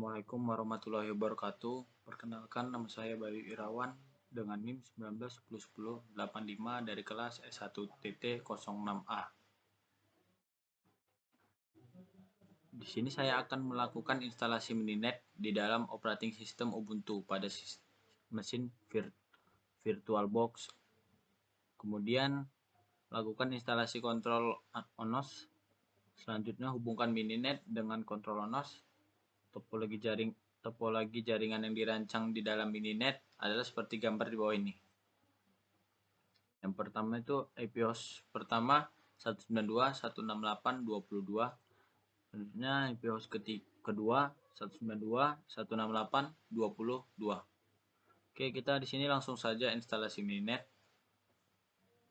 Assalamualaikum warahmatullahi wabarakatuh. Perkenalkan, nama saya Bayu Irawan dengan NIM 19101085 dari kelas S1TT06A. Di sini saya akan melakukan instalasi Mininet di dalam operating system Ubuntu pada mesin VirtualBox. Kemudian lakukan instalasi kontrol ONOS. Selanjutnya hubungkan Mininet dengan kontrol ONOS. Topologi jaringan yang dirancang di dalam Mininet adalah seperti gambar di bawah ini. Yang pertama itu IP host pertama 192.168.22. Selanjutnya IP host kedua 192.168.22. Oke, kita di sini langsung saja instalasi Mininet.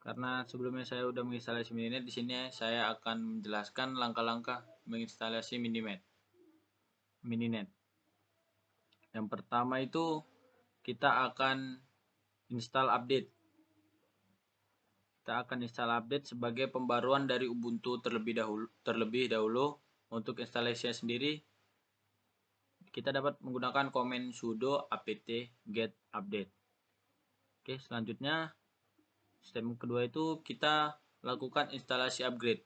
Karena sebelumnya saya sudah menginstalasi Mininet, di sini saya akan menjelaskan langkah-langkah menginstalasi Mininet. Yang pertama itu kita akan install update. Kita akan install update sebagai pembaruan dari Ubuntu terlebih dahulu. Untuk instalasinya sendiri, kita dapat menggunakan komen sudo apt get update. Oke, selanjutnya step kedua itu kita lakukan instalasi upgrade.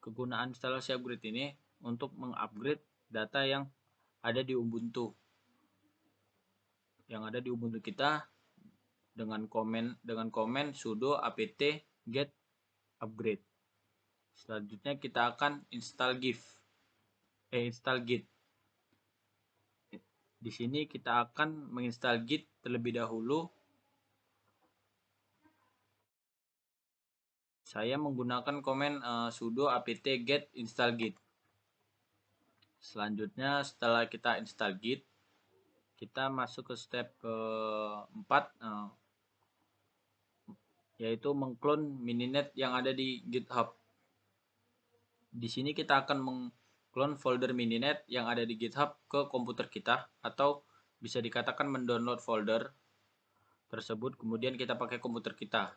Kegunaan instalasi upgrade ini untuk mengupgrade data yang ada di Ubuntu. Kita dengan komen sudo apt get upgrade. Selanjutnya kita akan install git. Di sini kita akan menginstal git terlebih dahulu. Saya menggunakan komen sudo apt get install git. Selanjutnya setelah kita install git, kita masuk ke step keempat, yaitu mengclone Mininet yang ada di GitHub. Di sini kita akan mengclone folder Mininet yang ada di GitHub ke komputer kita, atau bisa dikatakan mendownload folder tersebut, kemudian kita pakai komputer kita.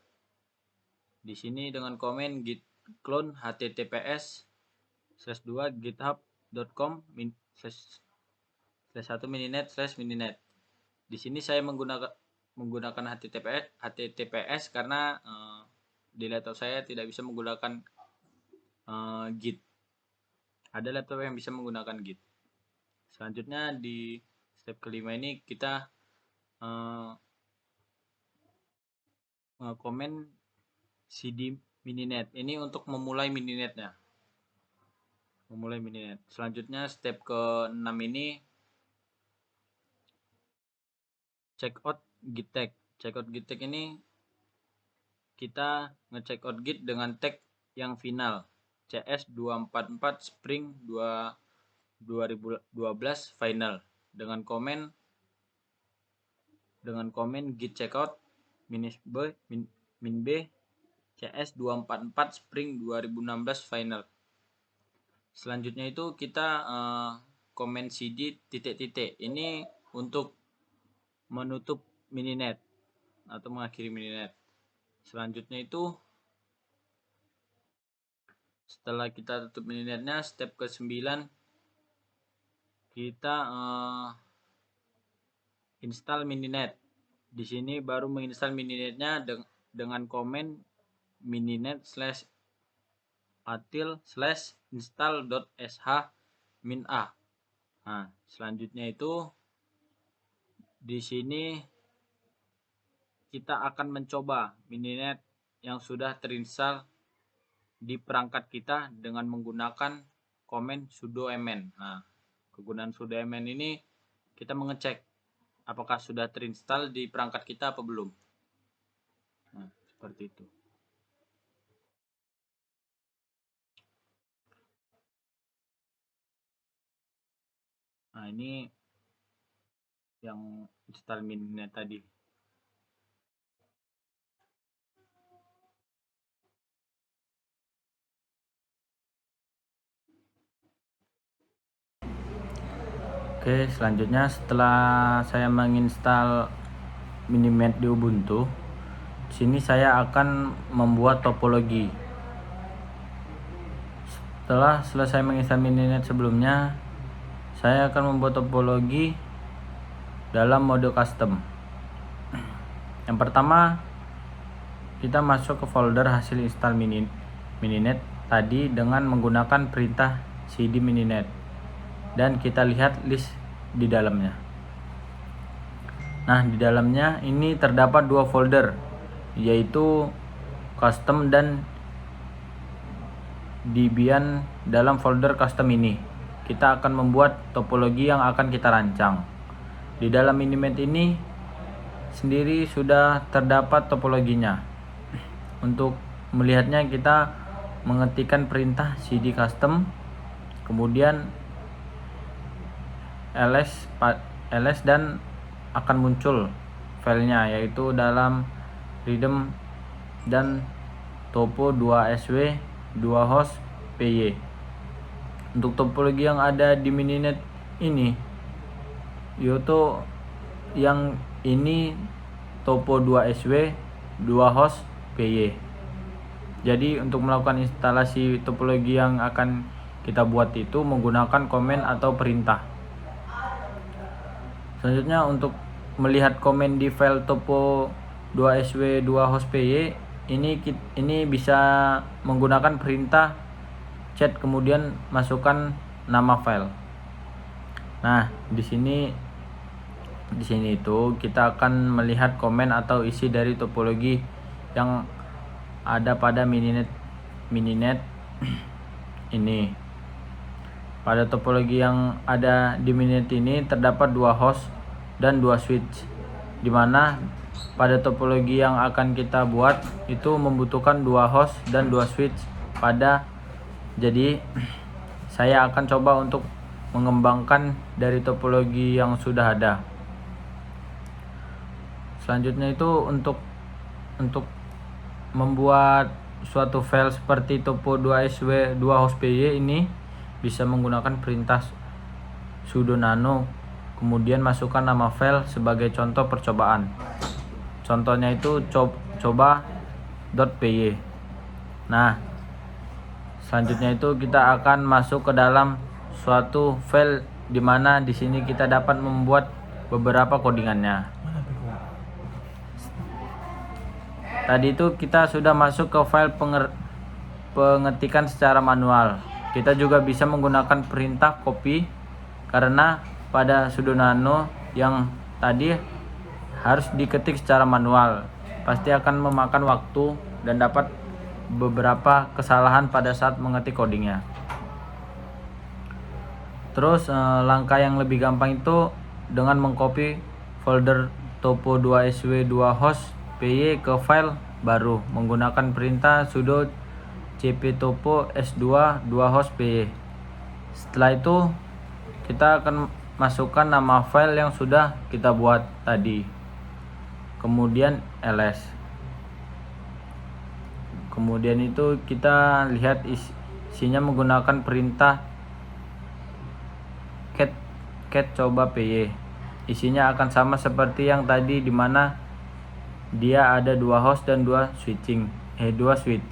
Di sini dengan komen git clone https://github.com/1mininet/mininet. Di sini saya menggunakan HTTPS karena di laptop saya tidak bisa menggunakan Git. Ada laptop yang bisa menggunakan Git. Selanjutnya di step kelima ini kita komen cd Mininet. Ini untuk memulai Mininetnya. Selanjutnya step ke-6 ini checkout git tag. Checkout git tag ini kita nge-checkout git dengan tag yang final CS244 Spring 2012 final dengan komen git checkout min b CS244 Spring 2016 final. Selanjutnya itu kita komen cd titik-titik. Ini untuk menutup Mininet atau mengakhiri Mininet. Selanjutnya itu setelah kita tutup Mininetnya, step ke-9 kita install Mininet. Di sini baru menginstal Mininetnya dengan komen mininet/atil/install.sh-min-a. Nah, selanjutnya itu di sini kita akan mencoba Mininet yang sudah terinstall di perangkat kita dengan menggunakan komen sudo mn. Nah, kegunaan sudo mn ini kita mengecek apakah sudah terinstall di perangkat kita apa belum. Nah, seperti itu. Nah, ini yang install Mininet tadi. Oke, selanjutnya setelah saya menginstal Mininet di Ubuntu, sini saya akan membuat topologi. Setelah selesai menginstal Mininet sebelumnya, saya akan membuat topologi dalam mode custom. Yang pertama, kita masuk ke folder hasil install Mininet tadi dengan menggunakan perintah cd mininet, dan kita lihat list di dalamnya. Nah, di dalamnya ini terdapat dua folder, yaitu custom dan Debian. Dalam folder custom ini kita akan membuat topologi yang akan kita rancang. Di dalam Mininet ini sendiri sudah terdapat topologinya. Untuk melihatnya kita mengetikkan perintah cd custom, kemudian ls dan akan muncul filenya, yaitu dalam readme dan topo 2sw 2host py. Untuk topologi yang ada di Mininet ini, yaitu yang ini topo 2sw 2host py. Jadi untuk melakukan instalasi topologi yang akan kita buat itu menggunakan komen atau perintah. Selanjutnya, untuk melihat komen di file topo 2sw 2host py ini bisa menggunakan perintah chat kemudian masukkan nama file. Nah, di sini itu kita akan melihat komen atau isi dari topologi yang ada pada Mininet ini. Pada topologi yang ada di Mininet ini terdapat dua host dan dua switch, dimana pada topologi yang akan kita buat itu membutuhkan dua host dan dua switch jadi saya akan coba untuk mengembangkan dari topologi yang sudah ada. Selanjutnya itu untuk membuat suatu file seperti topo 2sw 2host py ini bisa menggunakan perintah sudo nano, kemudian masukkan nama file sebagai contoh percobaan. Contohnya itu coba.py. Nah, selanjutnya itu kita akan masuk ke dalam suatu file di mana di sini kita dapat membuat beberapa codingannya. Tadi itu kita sudah masuk ke file pengetikan secara manual. Kita juga bisa menggunakan perintah copy, karena pada sudo nano yang tadi harus diketik secara manual, pasti akan memakan waktu dan dapat beberapa kesalahan pada saat mengetik codingnya. Terus langkah yang lebih gampang itu dengan mengcopy folder topo 2sw 2host py ke file baru menggunakan perintah sudo cp topo s2 2host py. Setelah itu kita akan masukkan nama file yang sudah kita buat tadi, kemudian ls. Kemudian itu kita lihat isinya menggunakan perintah cat coba py. Isinya akan sama seperti yang tadi, dimana dia ada dua host dan dua switch.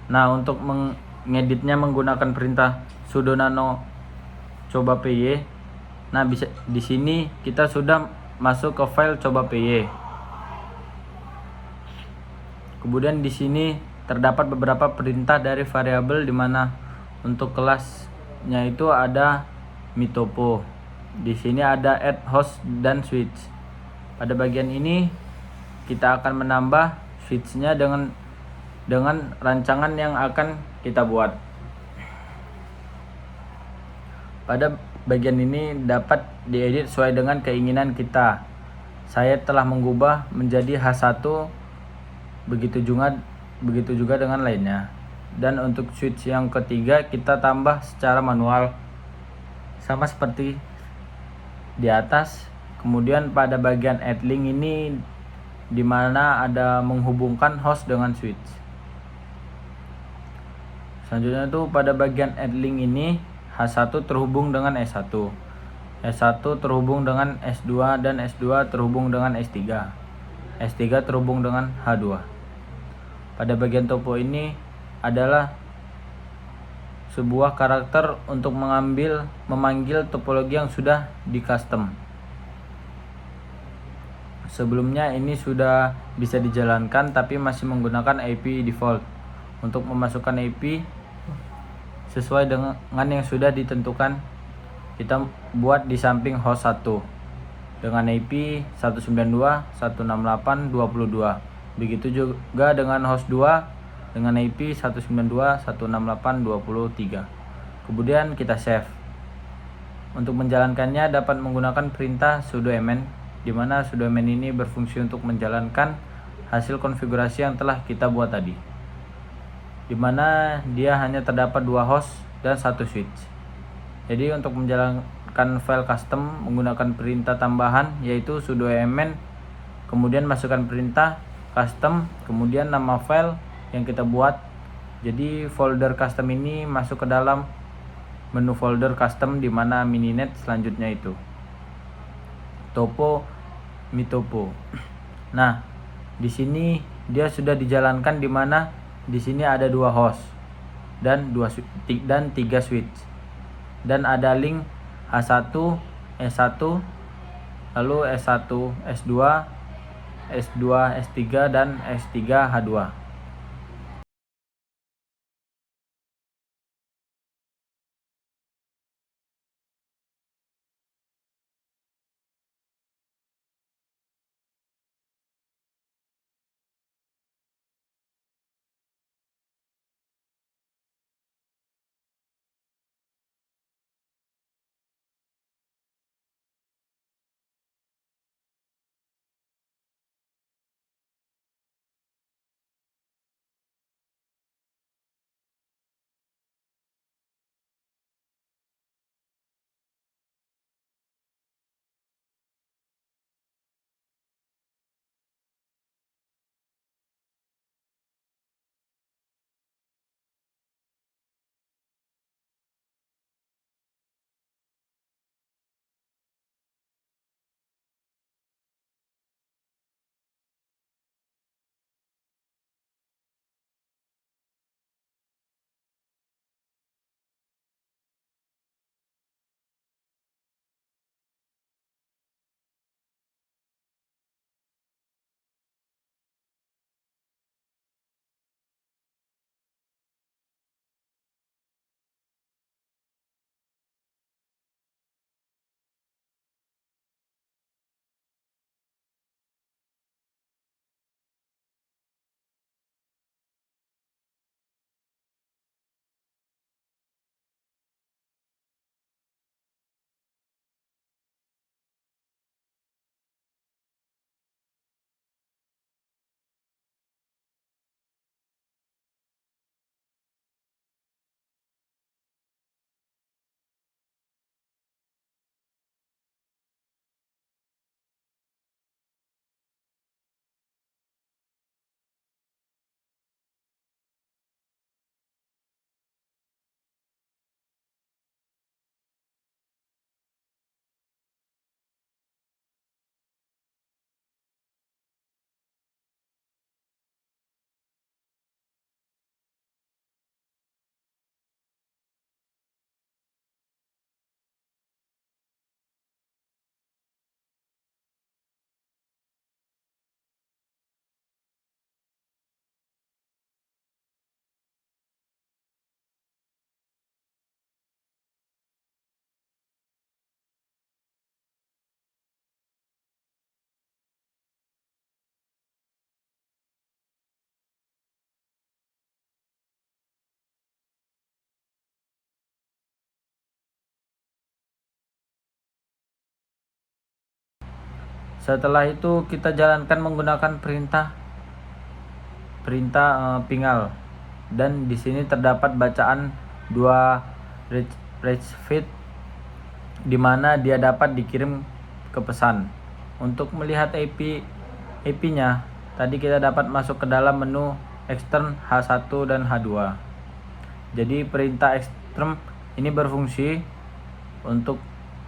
Nah, untuk mengeditnya menggunakan perintah sudo nano coba py. Nah, bisa di sini kita sudah masuk ke file coba py. Kemudian di sini terdapat beberapa perintah dari variabel, di mana untuk kelasnya itu ada mitopo. Di sini ada add host dan switch. Pada bagian ini kita akan menambah switchnya dengan rancangan yang akan kita buat. Pada bagian ini dapat diedit sesuai dengan keinginan kita. Saya telah mengubah menjadi H1, begitu juga dengan lainnya. Dan untuk switch yang ketiga kita tambah secara manual, sama seperti di atas. Kemudian pada bagian add link ini di mana ada menghubungkan host dengan switch. Selanjutnya itu pada bagian add link ini H1 terhubung dengan S1, S1 terhubung dengan S2, dan S2 terhubung dengan S3, S3 terhubung dengan H2. Pada bagian topo ini adalah sebuah karakter untuk memanggil topologi yang sudah di custom. Sebelumnya ini sudah bisa dijalankan tapi masih menggunakan IP default. Untuk memasukkan IP sesuai dengan yang sudah ditentukan, kita buat di samping host 1 dengan IP 192.168.22. Begitu juga dengan host 2 dengan IP 192.168.23. Kemudian kita save. Untuk menjalankannya dapat menggunakan perintah sudo mn, di mana sudo mn ini berfungsi untuk menjalankan hasil konfigurasi yang telah kita buat tadi, di mana dia hanya terdapat 2 host dan 1 switch. Jadi untuk menjalankan file custom menggunakan perintah tambahan yaitu sudo mn, kemudian masukkan perintah custom, kemudian nama file yang kita buat. Jadi folder custom ini masuk ke dalam menu folder custom, di mana mininet selanjutnya itu topo mitopo. Nah, di sini dia sudah dijalankan, di mana di sini ada 2 host dan 3 switch, dan ada link H1, S1, lalu S1, S2, S2, S3 dan S3 H2. Setelah itu kita jalankan menggunakan perintah pingal, dan di sini terdapat bacaan 2 reach feed, di mana dia dapat dikirim ke pesan. Untuk melihat IP-nya, tadi kita dapat masuk ke dalam menu extern H1 dan H2. Jadi perintah extern ini berfungsi untuk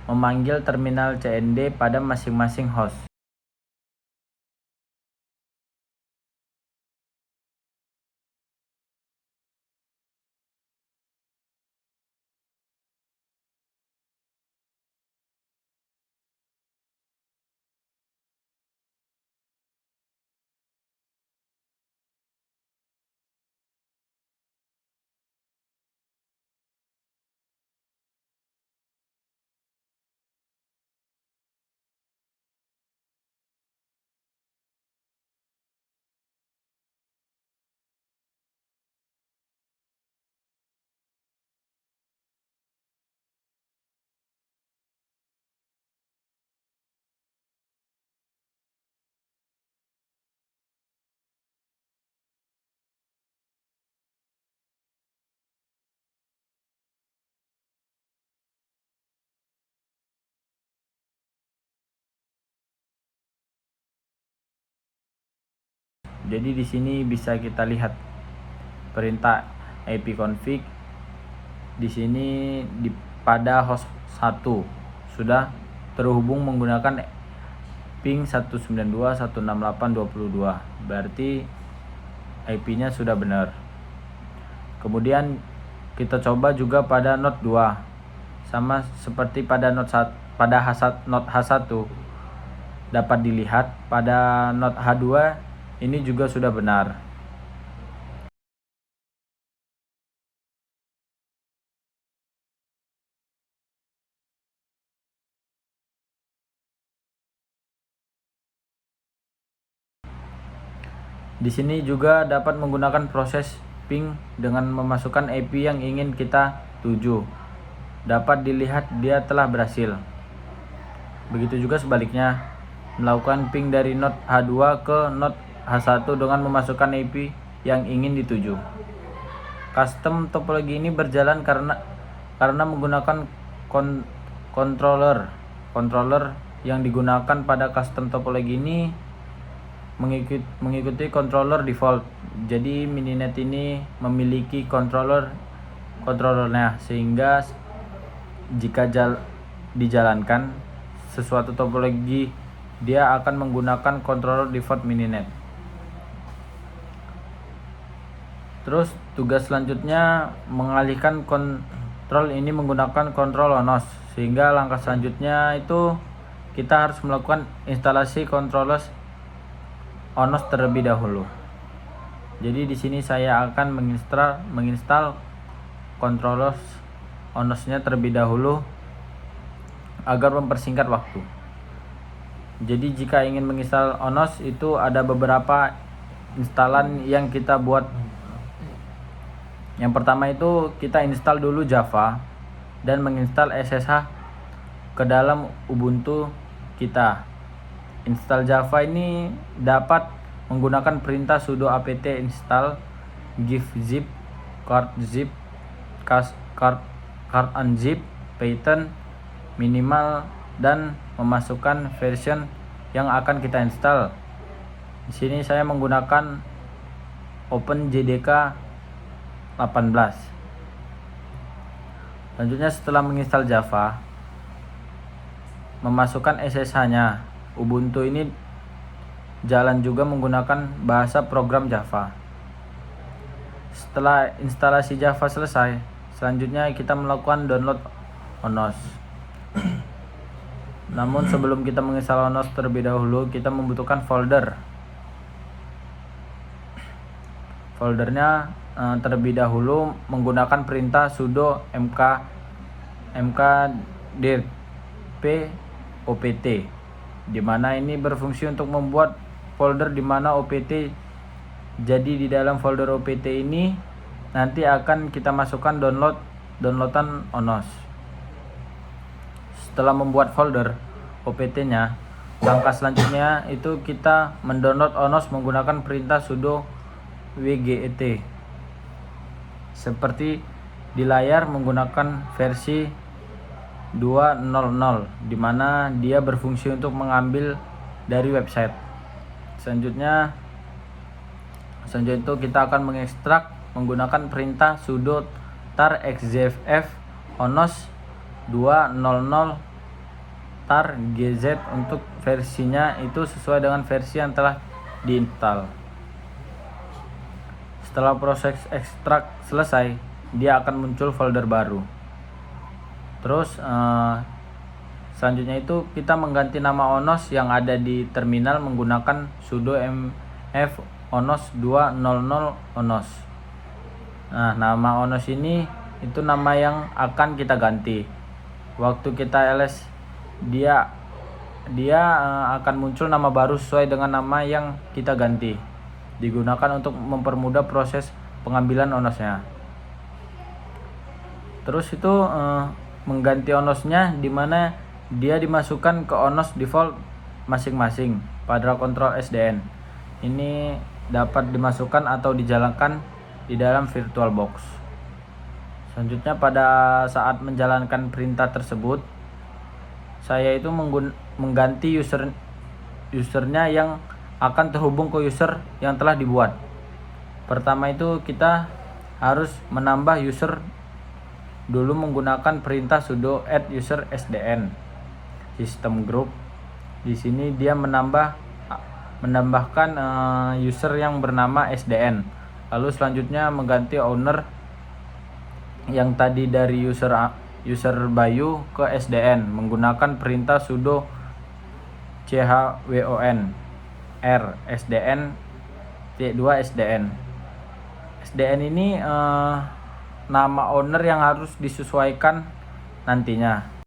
memanggil terminal CND pada masing-masing host. Jadi di sini bisa kita lihat perintah ipconfig di sini pada host 1 sudah terhubung menggunakan ping 192.168.22. Berarti IP-nya sudah benar. Kemudian kita coba juga pada node 2. Sama seperti pada node H1 dapat dilihat pada node H2 ini juga sudah benar. Di sini juga dapat menggunakan proses ping dengan memasukkan IP yang ingin kita tuju. Dapat dilihat dia telah berhasil. Begitu juga sebaliknya, melakukan ping dari node H2 ke node H1 dengan memasukkan IP yang ingin dituju. Custom topologi ini berjalan karena menggunakan controller yang digunakan pada custom topologi ini mengikuti controller default. Jadi Mininet ini memiliki controllernya, sehingga jika dijalankan sesuatu topologi dia akan menggunakan controller default Mininet. Terus tugas selanjutnya mengalihkan kontrol ini menggunakan kontrol ONOS, sehingga langkah selanjutnya itu kita harus melakukan instalasi controller ONOS terlebih dahulu. Jadi di sini saya akan menginstal controller ONOS-nya terlebih dahulu agar mempersingkat waktu. Jadi jika ingin menginstal ONOS itu ada beberapa instalan yang kita buat. Yang pertama itu kita install dulu Java dan menginstal SSH ke dalam Ubuntu kita. Install Java ini dapat menggunakan perintah sudo apt install givzip cardzip cardunzip python minimal dan memasukkan version yang akan kita install. Di sini saya menggunakan OpenJDK 18. Selanjutnya setelah menginstal Java, memasukkan SSH-nya. Ubuntu ini jalan juga menggunakan bahasa program Java. Setelah instalasi Java selesai, selanjutnya kita melakukan download ONOS. Namun sebelum kita menginstal ONOS terlebih dahulu, kita membutuhkan folder. Foldernya terlebih dahulu menggunakan perintah sudo mkdir opt, di mana ini berfungsi untuk membuat folder di mana opt. Jadi di dalam folder opt ini nanti akan kita masukkan downloadan ONOS. Setelah membuat folder opt-nya, langkah selanjutnya itu kita mendownload ONOS menggunakan perintah sudo wget. Seperti di layar menggunakan versi 2.0.0, di mana dia berfungsi untuk mengambil dari website. Selanjutnya itu kita akan mengekstrak menggunakan perintah sudo tar xzf onos 2.0.0 tar gz untuk versinya itu sesuai dengan versi yang telah diinstal. Setelah proses ekstrak selesai, dia akan muncul folder baru. Terus selanjutnya itu kita mengganti nama ONOS yang ada di terminal menggunakan sudo mf onos 2.0.0 onos. Nah, nama ONOS ini itu nama yang akan kita ganti. Waktu kita ls dia akan muncul nama baru sesuai dengan nama yang kita ganti. Digunakan untuk mempermudah proses pengambilan ONOS-nya. Terus itu mengganti ONOS-nya di mana dia dimasukkan ke ONOS default masing-masing pada kontrol SDN. Ini dapat dimasukkan atau dijalankan di dalam VirtualBox. Selanjutnya pada saat menjalankan perintah tersebut, saya itu mengganti usernya yang akan terhubung ke user yang telah dibuat. Pertama itu kita harus menambah user dulu menggunakan perintah sudo add user sdn system group. Di sini dia menambahkan user yang bernama sdn. Lalu selanjutnya mengganti owner yang tadi dari user Bayu ke sdn menggunakan perintah sudo chwon r sdn t2 sdn. SDN ini nama owner yang harus disesuaikan nantinya.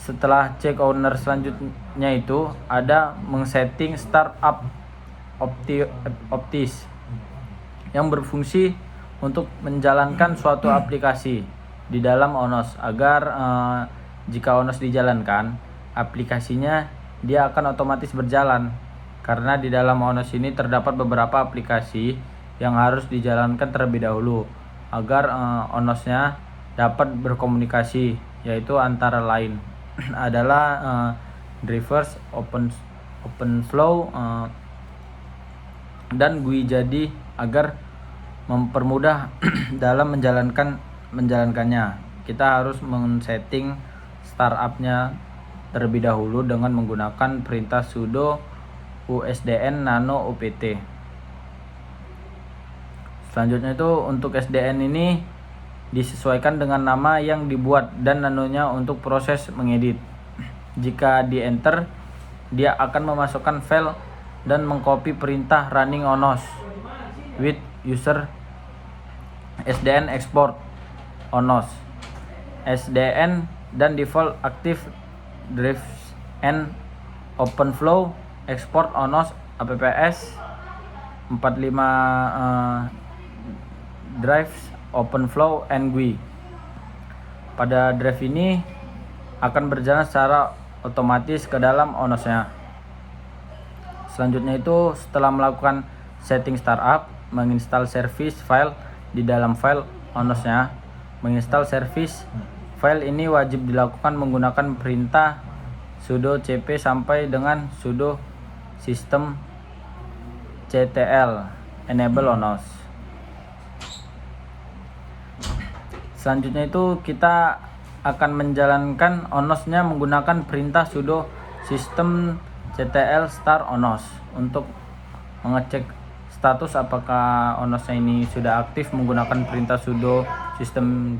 Setelah cek owner selanjutnya itu ada mengsetting startup optis yang berfungsi untuk menjalankan suatu aplikasi di dalam ONOS agar jika ONOS dijalankan, aplikasinya dia akan otomatis berjalan karena di dalam ONOS ini terdapat beberapa aplikasi yang harus dijalankan terlebih dahulu agar ONOS-nya dapat berkomunikasi, yaitu antara lain adalah drivers, OpenFlow dan GUI. Jadi agar mempermudah dalam menjalankannya, kita harus men-setting startupnya terlebih dahulu dengan menggunakan perintah sudo usdn nano opt. Selanjutnya itu untuk sdn ini disesuaikan dengan nama yang dibuat dan nanonya untuk proses mengedit. Jika di enter, dia akan memasukkan file dan mengcopy perintah running onos with user sdn export onos sdn dan default active drives and openflow export onos apps 45 drives OpenFlow and GUI. Pada drive ini akan berjalan secara otomatis ke dalam ONOS-nya. Selanjutnya itu setelah melakukan setting startup, menginstal service file di dalam file ONOS-nya. Menginstal service file ini wajib dilakukan menggunakan perintah sudo cp sampai dengan sudo system ctl enable ONOS. Selanjutnya itu kita akan menjalankan ONOS-nya menggunakan perintah sudo system ctl start onos untuk mengecek status apakah ONOS-nya ini sudah aktif menggunakan perintah sudo system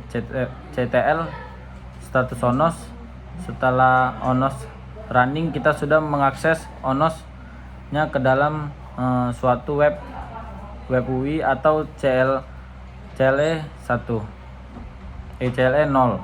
ctl status onos. Setelah onos running, kita sudah mengakses onos-nya ke dalam suatu web UI atau CLE 0.